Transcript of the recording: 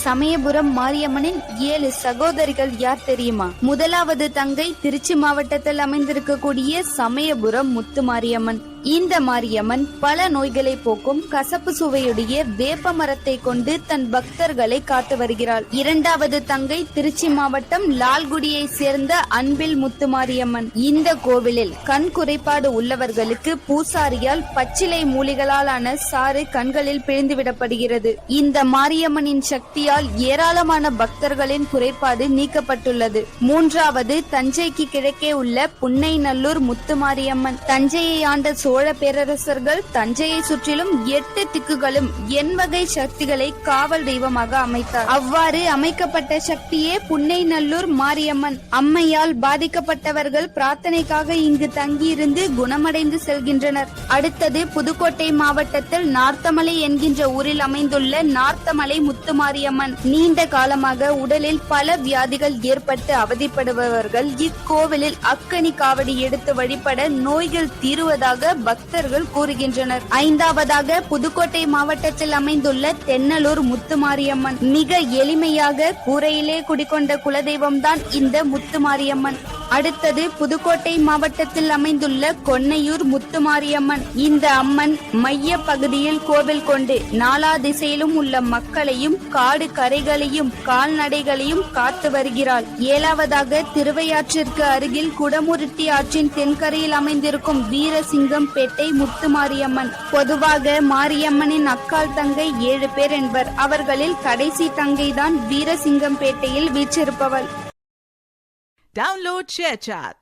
சமயபுரம் மாரியம்மனின் 7 சகோதரிகள் யார் தெரியுமா? முதலாவது தங்கை திருச்சி மாவட்டத்தில் அமைந்திருக்கக்கூடிய சமயபுரம் முத்து மாரியம்மன். இந்த மாரியம்மன் பல நோய்களை போக்கும் கசப்பு சுவையுடைய வேப்ப மரத்தை கொண்டு தன் பக்தர்களை காத்து வருகிறாள். இரண்டாவது தங்கை திருச்சி மாவட்டம் லால்குடியை சேர்ந்த அன்பில் முத்து மாரியம்மன். இந்த கோவிலில் கண் குறைபாடு உள்ளவர்களுக்கு பூசாரியால் பச்சிலை மூலிகளால் ஆன சாறு கண்களில் பிழிந்துவிடப்படுகிறது. இந்த மாரியம்மனின் சக்தியால் ஏராளமான பக்தர்களின் குறைபாடு நீக்கப்பட்டுள்ளது. மூன்றாவது தஞ்சைக்கு கிழக்கே உள்ள புன்னைநல்லூர் முத்து மாரியம்மன். தஞ்சையை ஆண்ட சோழ பேரரசர்கள் தஞ்சையை சுற்றிலும் 8 திக்குகளும் எண்வகை சக்திகளை காவல் தெய்வமாக அமைத்தார். அவ்வாறு அமைக்கப்பட்ட சக்தியே புன்னைநல்லூர் மாரியம்மன். அம்மையால் பாதிக்கப்பட்டவர்கள் பிரார்த்தனைக்காக இங்கு தங்கியிருந்து குணமடைந்து செல்கின்றனர். அடுத்தது புதுக்கோட்டை மாவட்டத்தில் நார்த்தமலை என்கின்ற ஊரில் அமைந்துள்ள நார்த்தமலை முத்து மாரியம்மன். நீண்ட காலமாக உடலில் பல வியாதிகள் ஏற்பட்டு அவதிப்படுபவர்கள் இக்கோவிலில் அக்கனி காவடி எடுத்து வழிபட நோய்கள் தீருவதாக பக்தர்கள் கூறுகின்றனர். ஐந்தாவதாக புதுக்கோட்டை மாவட்டத்தில் அமைந்துள்ள தென்னலூர் முத்து மாரியம்மன். மிக எளிமையாக கூரையிலே குடிக்கொண்ட குலதெய்வம் தான் இந்த முத்து மாரியம்மன். அடுத்தது புதுக்கோட்டை மாவட்டத்தில் அமைந்துள்ள கொன்னையூர் முத்து மாரியம்மன். இந்த அம்மன் மைய பகுதியில் கோவில் கொண்டு நாலா திசையிலும் உள்ள மக்களையும் காடு கரைகளையும் கால்நடைகளையும் காத்து வருகிறாள். ஏழாவதாக திருவையாற்றிற்கு அருகில் குடமுருட்டி ஆற்றின் தென்கரையில் அமைந்திருக்கும் வீரசிங்கம் பேட்டை முத்து மாரியம்மன். பொதுவாக மாரியம்மனின் அக்கால் தங்கை 7 பேர் என்பர். அவர்களில் கடைசி தங்கைதான் வீரசிங்கம் பேட்டையில் வீற்றிருப்பவள். Download ShareChat.